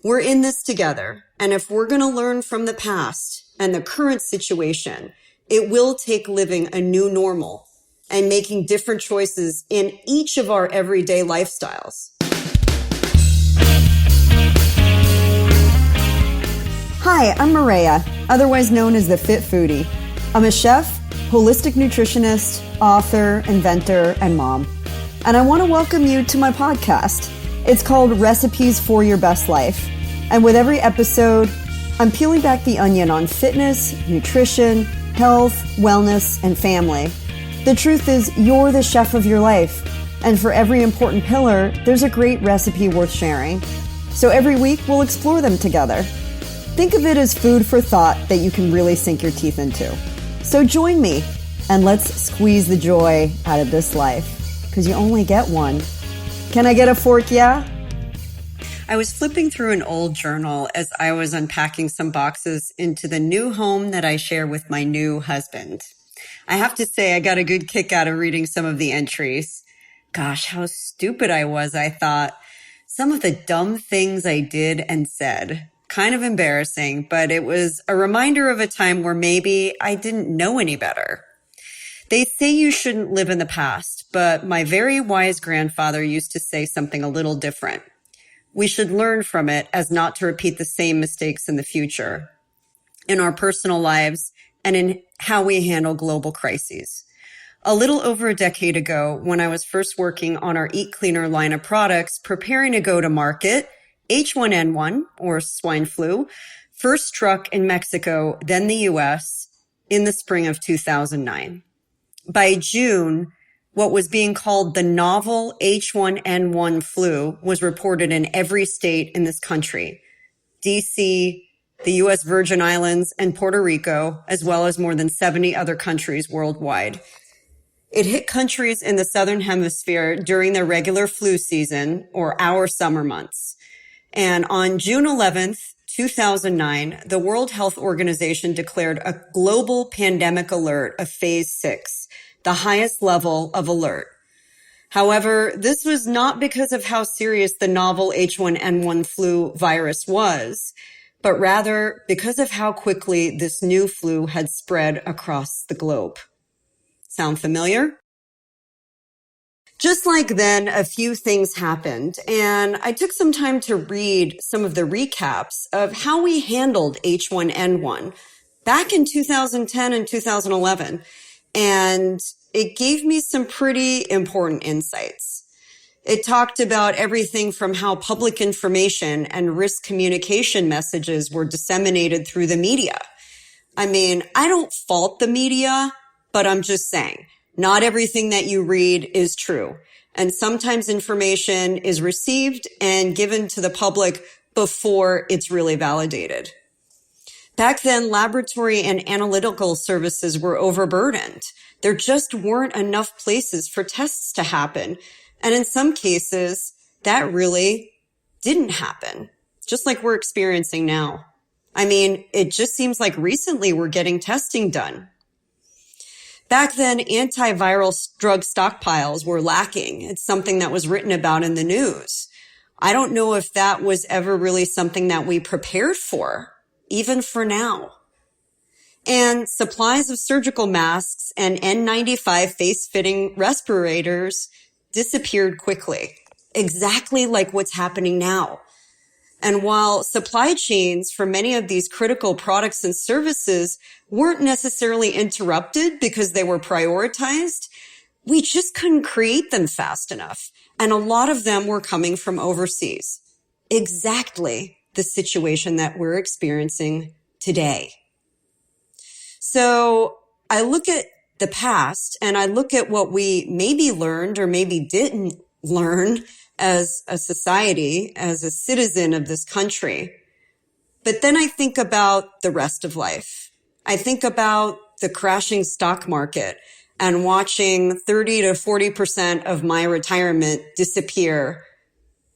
We're in this together. And if we're going to learn from the past and the current situation, it will take living a new normal and making different choices in each of our everyday lifestyles. Hi, I'm Maria, otherwise known as the Fit Foodie. I'm a chef, holistic nutritionist, author, inventor, and mom. And I want to welcome you to my podcast. It's called Recipes for Your Best Life. And with every episode, I'm peeling back the onion on fitness, nutrition, health, wellness, and family. The truth is, you're the chef of your life. And for every important pillar, there's a great recipe worth sharing. So every week, we'll explore them together. Think of it as food for thought that you can really sink your teeth into. So join me, and let's squeeze the joy out of this life, because you only get one. Can I get a fork, yeah? I was flipping through an old journal as I was unpacking some boxes into the new home that I share with my new husband. I have to say, I got a good kick out of reading some of the entries. Gosh, how stupid I was, I thought. Some of the dumb things I did and said. Kind of embarrassing, but it was a reminder of a time where maybe I didn't know any better. They say you shouldn't live in the past, but my very wise grandfather used to say something a little different. We should learn from it as not to repeat the same mistakes in the future, in our personal lives and in how we handle global crises. A little over a decade ago, when I was first working on our Eat Cleaner line of products, preparing to go to market, H1N1, or swine flu, first struck in Mexico, then the US, in the spring of 2009. By June, what was being called the novel H1N1 flu was reported in every state in this country, DC, the US Virgin Islands, and Puerto Rico, as well as more than 70 other countries worldwide. It hit countries in the Southern Hemisphere during their regular flu season, or our summer months. And on June 11th, 2009, the World Health Organization declared a global pandemic alert of phase 6, the highest level of alert. However, this was not because of how serious the novel H1N1 flu virus was, but rather because of how quickly this new flu had spread across the globe. Sound familiar? Just like then, a few things happened, and I took some time to read some of the recaps of how we handled H1N1 back in 2010 and 2011, and it gave me some pretty important insights. It talked about everything from how public information and risk communication messages were disseminated through the media. I mean, I don't fault the media, but I'm just saying, not everything that you read is true. And sometimes information is received and given to the public before it's really validated. Back then, laboratory and analytical services were overburdened. There just weren't enough places for tests to happen. And in some cases, that really didn't happen, just like we're experiencing now. I mean, it just seems like recently we're getting testing done. Back then, antiviral drug stockpiles were lacking. It's something that was written about in the news. I don't know if that was ever really something that we prepared for, even for now. And supplies of surgical masks and N95 face-fitting respirators disappeared quickly, exactly like what's happening now. And while supply chains for many of these critical products and services weren't necessarily interrupted because they were prioritized, we just couldn't create them fast enough. And a lot of them were coming from overseas. Exactly the situation that we're experiencing today. So I look at the past and I look at what we maybe learned or maybe didn't learn as a society, as a citizen of this country. But then I think about the rest of life. I think about the crashing stock market and watching 30 to 40% of my retirement disappear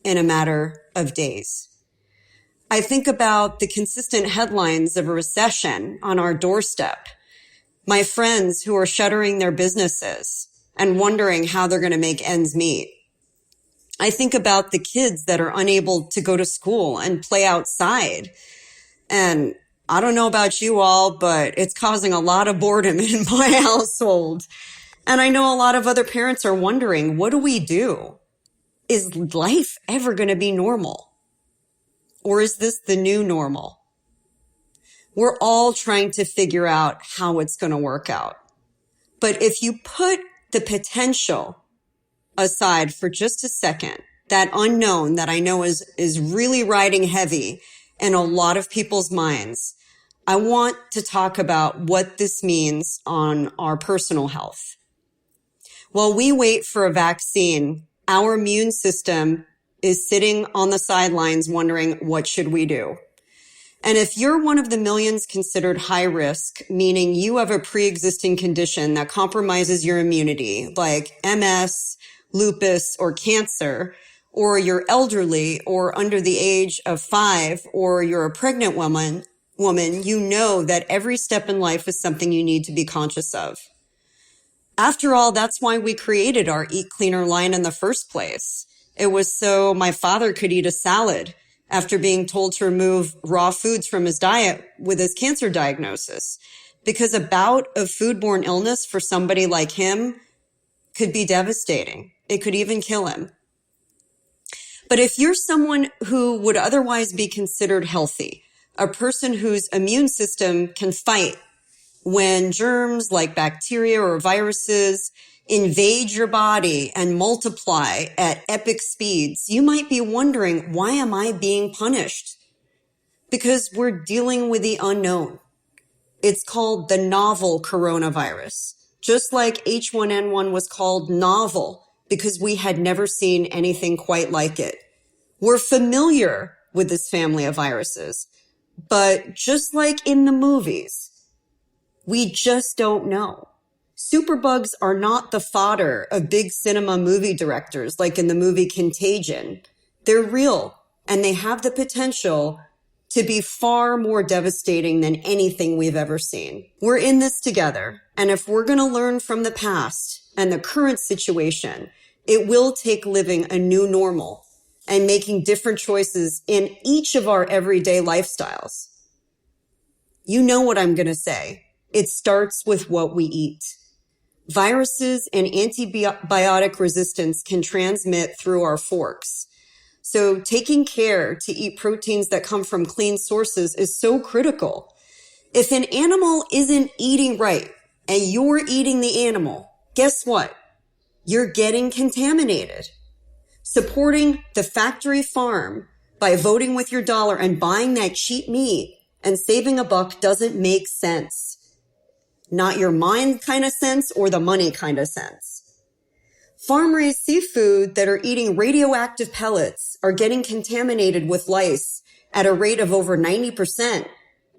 in a matter of days. I think about the consistent headlines of a recession on our doorstep, my friends who are shuttering their businesses and wondering how they're going to make ends meet. I think about the kids that are unable to go to school and play outside. And I don't know about you all, but it's causing a lot of boredom in my household. And I know a lot of other parents are wondering, what do we do? Is life ever going to be normal? Or is this the new normal? We're all trying to figure out how it's going to work out. But if you put the potential aside for just a second, that unknown that I know is really riding heavy in a lot of people's minds, I want to talk about what this means on our personal health. While we wait for a vaccine, our immune system is sitting on the sidelines wondering, what should we do? And if you're one of the millions considered high risk, meaning you have a pre-existing condition that compromises your immunity, like MS, lupus, or cancer, or you're elderly or under the age of 5, or you're a pregnant woman, you know that every step in life is something you need to be conscious of. After all, that's why we created our Eat Cleaner line in the first place. It was so my father could eat a salad after being told to remove raw foods from his diet with his cancer diagnosis, because a bout of foodborne illness for somebody like him could be devastating. It could even kill him. But if you're someone who would otherwise be considered healthy, a person whose immune system can fight when germs like bacteria or viruses invade your body and multiply at epic speeds, you might be wondering, why am I being punished? Because we're dealing with the unknown. It's called the novel coronavirus, just like H1N1 was called novel because we had never seen anything quite like it. We're familiar with this family of viruses, but just like in the movies, we just don't know. Superbugs are not the fodder of big cinema movie directors like in the movie Contagion. They're real, and they have the potential to be far more devastating than anything we've ever seen. We're in this together, and if we're going to learn from the past and the current situation, it will take living a new normal and making different choices in each of our everyday lifestyles. You know what I'm going to say. It starts with what we eat. Viruses and antibiotic resistance can transmit through our forks. So taking care to eat proteins that come from clean sources is so critical. If an animal isn't eating right and you're eating the animal, guess what? You're getting contaminated. Supporting the factory farm by voting with your dollar and buying that cheap meat and saving a buck doesn't make sense. Not your mind kind of sense or the money kind of sense. Farm-raised seafood that are eating radioactive pellets are getting contaminated with lice at a rate of over 90%.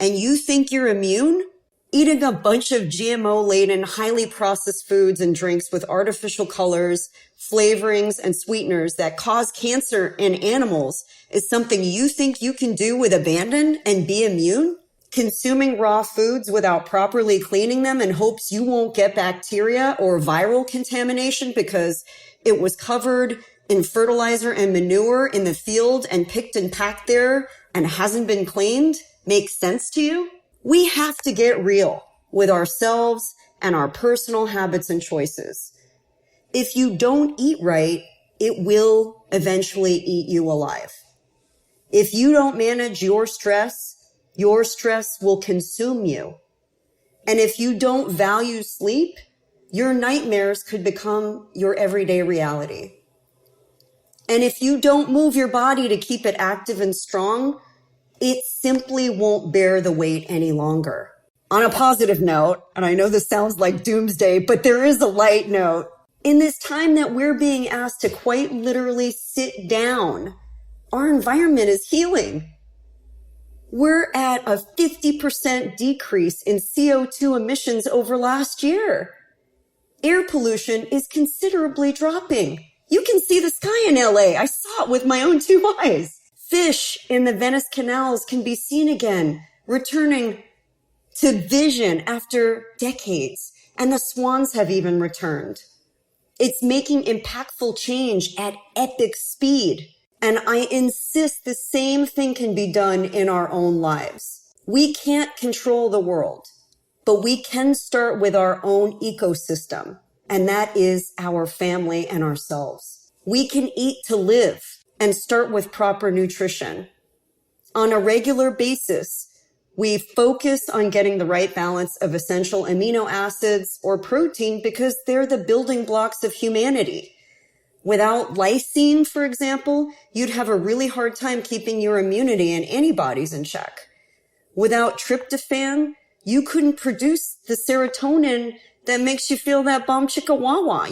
And you think you're immune? Eating a bunch of GMO-laden, highly processed foods and drinks with artificial colors, flavorings, and sweeteners that cause cancer in animals is something you think you can do with abandon and be immune? Consuming raw foods without properly cleaning them in hopes you won't get bacteria or viral contamination because it was covered in fertilizer and manure in the field and picked and packed there and hasn't been cleaned makes sense to you? We have to get real with ourselves and our personal habits and choices. If you don't eat right, it will eventually eat you alive. If you don't manage your stress will consume you. And if you don't value sleep, your nightmares could become your everyday reality. And if you don't move your body to keep it active and strong, it simply won't bear the weight any longer. On a positive note, and I know this sounds like doomsday, but there is a light note. In this time that we're being asked to quite literally sit down, our environment is healing. We're at a 50% decrease in CO2 emissions over last year. Air pollution is considerably dropping. You can see the sky in LA. I saw it with my own 2 eyes. Fish in the Venice canals can be seen again, returning to vision after decades. And the swans have even returned. It's making impactful change at epic speed. And I insist the same thing can be done in our own lives. We can't control the world, but we can start with our own ecosystem, and that is our family and ourselves. We can eat to live and start with proper nutrition. On a regular basis, we focus on getting the right balance of essential amino acids or protein because they're the building blocks of humanity. Without lysine, for example, you'd have a really hard time keeping your immunity and antibodies in check. Without tryptophan, you couldn't produce the serotonin that makes you feel that bomb chicka wah,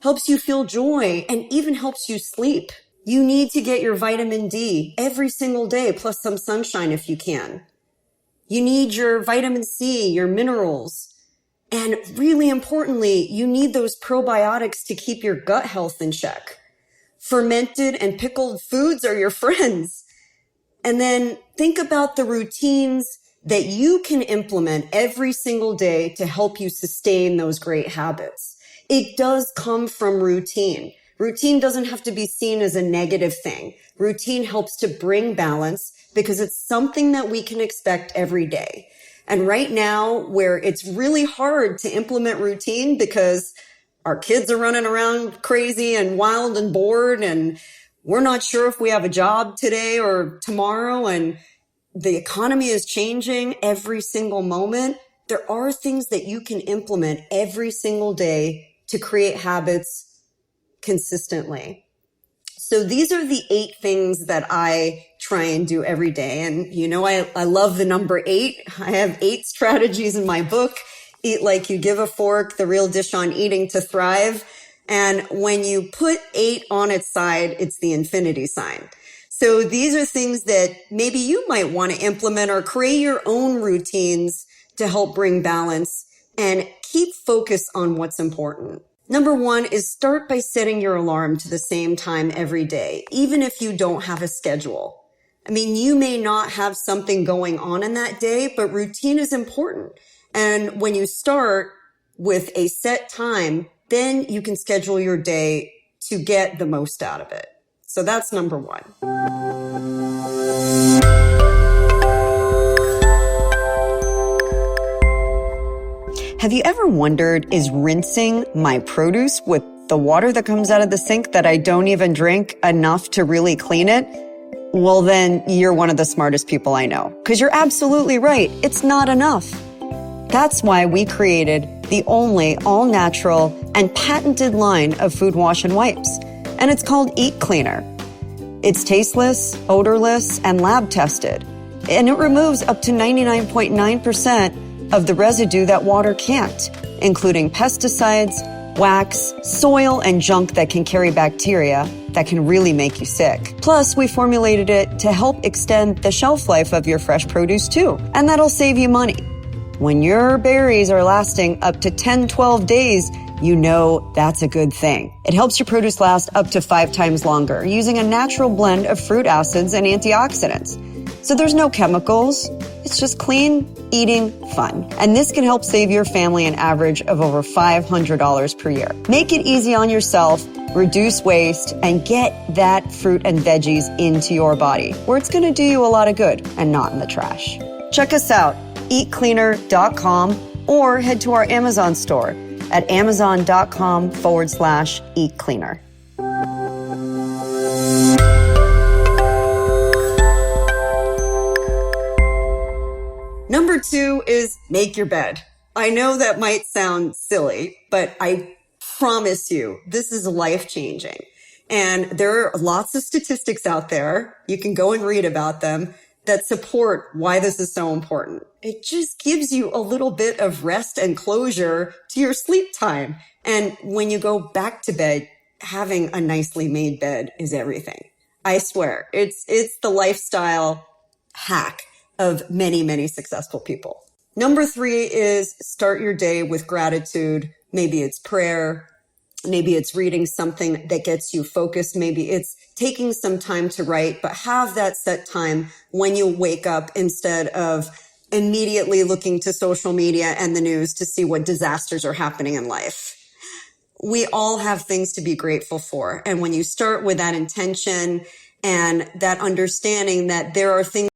helps you feel joy and even helps you sleep. You need to get your vitamin D every single day, plus some sunshine if you can. You need your vitamin C, your minerals. And really importantly, you need those probiotics to keep your gut health in check. Fermented and pickled foods are your friends. And then think about the routines that you can implement every single day to help you sustain those great habits. It does come from routine. Routine doesn't have to be seen as a negative thing. Routine helps to bring balance because it's something that we can expect every day. And right now, where it's really hard to implement routine because our kids are running around crazy and wild and bored, and we're not sure if we have a job today or tomorrow, and the economy is changing every single moment, there are things that you can implement every single day to create habits consistently. So these are the 8 things that I try and do every day. And I love the number 8. I have 8 strategies in my book. Eat like you give a fork, the real dish on eating to thrive. And when you put 8 on its side, it's the infinity sign. So these are things that maybe you might want to implement or create your own routines to help bring balance and keep focus on what's important. Number 1 is start by setting your alarm to the same time every day, even if you don't have a schedule. I mean, you may not have something going on in that day, but routine is important. And when you start with a set time, then you can schedule your day to get the most out of it. So that's number 1. Have you ever wondered, is rinsing my produce with the water that comes out of the sink that I don't even drink enough to really clean it? Well, then you're one of the smartest people I know, because you're absolutely right. It's not enough. That's why we created the only all-natural and patented line of food wash and wipes, and it's called Eat Cleaner. It's tasteless, odorless, and lab tested, and it removes up to 99.9% of the residue that water can't, including pesticides, wax, soil, and junk that can carry bacteria that can really make you sick. Plus, we formulated it to help extend the shelf life of your fresh produce too, and that'll save you money. When your berries are lasting up to 10-12 days, you know that's a good thing. It helps your produce last up to 5 times longer using a natural blend of fruit acids and antioxidants. So there's no chemicals. It's just clean eating fun. And this can help save your family an average of over $500 per year. Make it easy on yourself, reduce waste, and get that fruit and veggies into your body, where it's going to do you a lot of good and not in the trash. Check us out, eatcleaner.com, or head to our Amazon store at amazon.com/eatcleaner. Number 2 is make your bed. I know that might sound silly, but I promise you, this is life-changing. And there are lots of statistics out there, you can go and read about them, that support why this is so important. It just gives you a little bit of rest and closure to your sleep time. And when you go back to bed, having a nicely made bed is everything. I swear, it's the lifestyle hack of many, many successful people. Number 3 is start your day with gratitude. Maybe it's prayer. Maybe it's reading something that gets you focused. Maybe it's taking some time to write, but have that set time when you wake up instead of immediately looking to social media and the news to see what disasters are happening in life. we all have things to be grateful for. And when you start with that intention and that understanding that there are things